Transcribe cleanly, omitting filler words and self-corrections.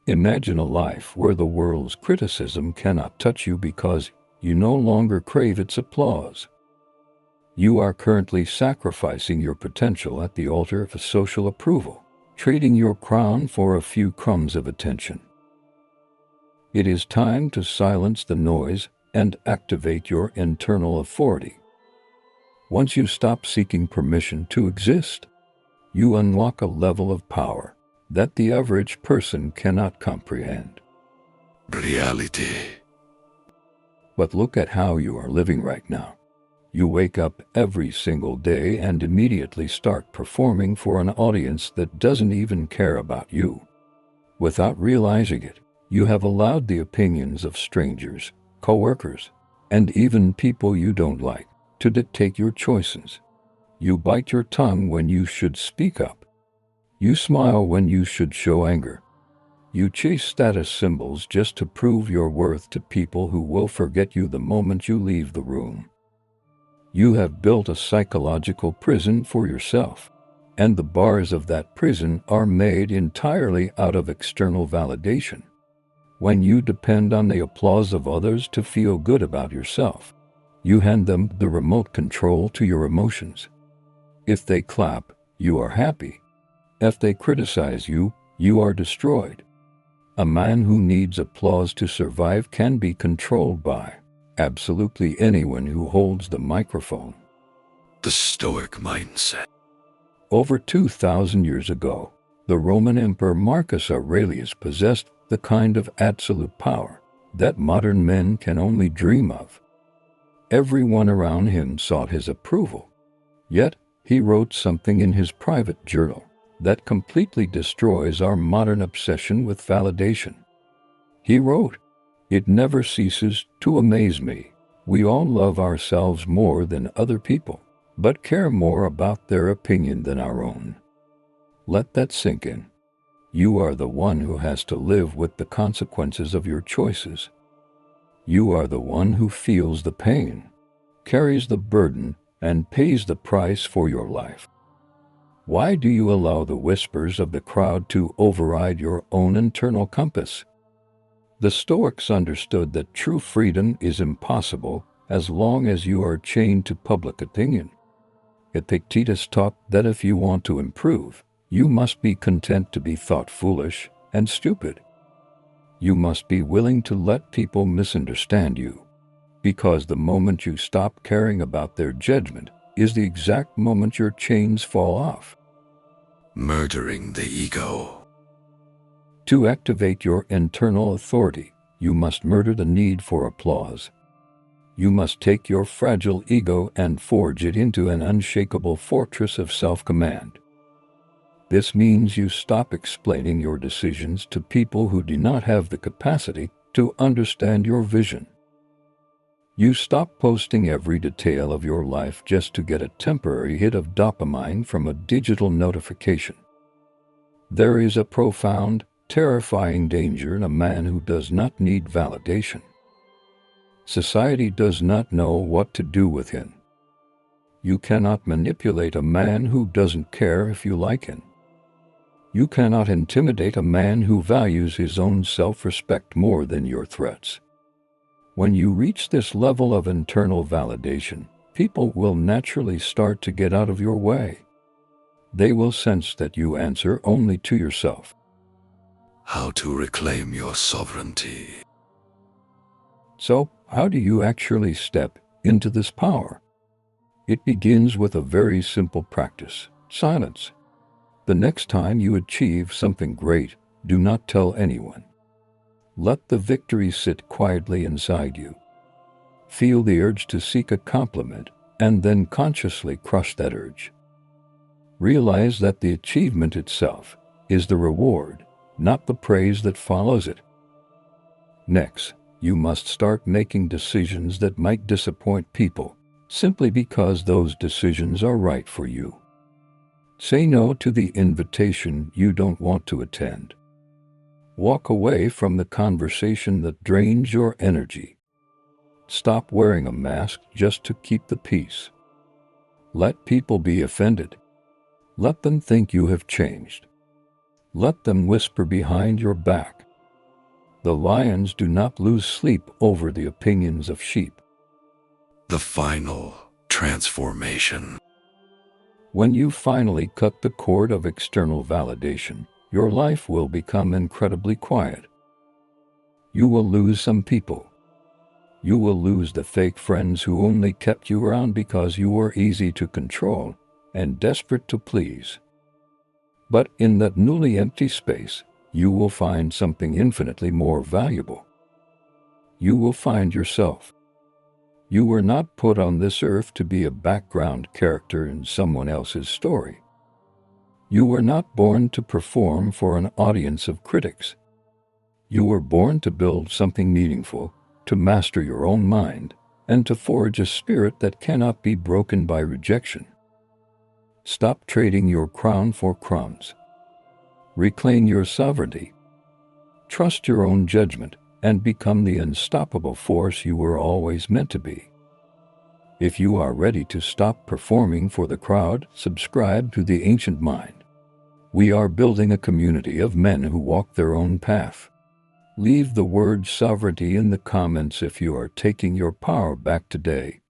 Imagine a life where the world's criticism cannot touch you because you no longer crave its applause. You are currently sacrificing your potential at the altar of social approval, trading your crown for a few crumbs of attention. It is time to silence the noise and activate your internal authority. Once you stop seeking permission to exist, you unlock a level of power that the average person cannot comprehend. Reality. But look at how you are living right now. You wake up every single day and immediately start performing for an audience that doesn't even care about you. Without realizing it, you have allowed the opinions of strangers, coworkers, and even people you don't like to dictate your choices. You bite your tongue when you should speak up. You smile when you should show anger. You chase status symbols just to prove your worth to people who will forget you the moment you leave the room. You have built a psychological prison for yourself, and the bars of that prison are made entirely out of external validation. When you depend on the applause of others to feel good about yourself, you hand them the remote control to your emotions. If they clap, you are happy. If they criticize you, you are destroyed. A man who needs applause to survive can be controlled by absolutely anyone who holds the microphone. The Stoic mindset. Over 2,000 years ago, the Roman Emperor Marcus Aurelius possessed the kind of absolute power that modern men can only dream of. Everyone around him sought his approval. Yet, he wrote something in his private journal that completely destroys our modern obsession with validation. He wrote, "It never ceases to amaze me. We all love ourselves more than other people, but care more about their opinion than our own." Let that sink in. You are the one who has to live with the consequences of your choices. You are the one who feels the pain, carries the burden, and pays the price for your life. Why do you allow the whispers of the crowd to override your own internal compass? The Stoics understood that true freedom is impossible as long as you are chained to public opinion. Epictetus taught that if you want to improve, you must be content to be thought foolish and stupid. You must be willing to let people misunderstand you, because the moment you stop caring about their judgment is the exact moment your chains fall off. Murdering the ego. To activate your internal authority, you must murder the need for applause. You must take your fragile ego and forge it into an unshakable fortress of self-command. This means you stop explaining your decisions to people who do not have the capacity to understand your vision. You stop posting every detail of your life just to get a temporary hit of dopamine from a digital notification. There is a profound, terrifying danger in a man who does not need validation. Society does not know what to do with him. You cannot manipulate a man who doesn't care if you like him. You cannot intimidate a man who values his own self-respect more than your threats. When you reach this level of internal validation, people will naturally start to get out of your way. They will sense that you answer only to yourself. How to reclaim your sovereignty. So, how do you actually step into this power? It begins with a very simple practice: silence. The next time you achieve something great, do not tell anyone. Let the victory sit quietly inside you. Feel the urge to seek a compliment, and then consciously crush that urge. Realize that the achievement itself is the reward, not the praise that follows it. Next, you must start making decisions that might disappoint people, simply because those decisions are right for you. Say no to the invitation you don't want to attend. Walk away from the conversation that drains your energy. Stop wearing a mask just to keep the peace. Let people be offended. Let them think you have changed. Let them whisper behind your back. The lions do not lose sleep over the opinions of sheep. The final transformation. When you finally cut the cord of external validation, your life will become incredibly quiet. You will lose some people. You will lose the fake friends who only kept you around because you were easy to control and desperate to please. But in that newly empty space, you will find something infinitely more valuable. You will find yourself. You were not put on this earth to be a background character in someone else's story. You were not born to perform for an audience of critics. You were born to build something meaningful, to master your own mind, and to forge a spirit that cannot be broken by rejection. Stop trading your crown for crumbs. Reclaim your sovereignty. Trust your own judgment and become the unstoppable force you were always meant to be. If you are ready to stop performing for the crowd, subscribe to the Ancient Mind. We are building a community of men who walk their own path. Leave the word sovereignty in the comments if you are taking your power back today.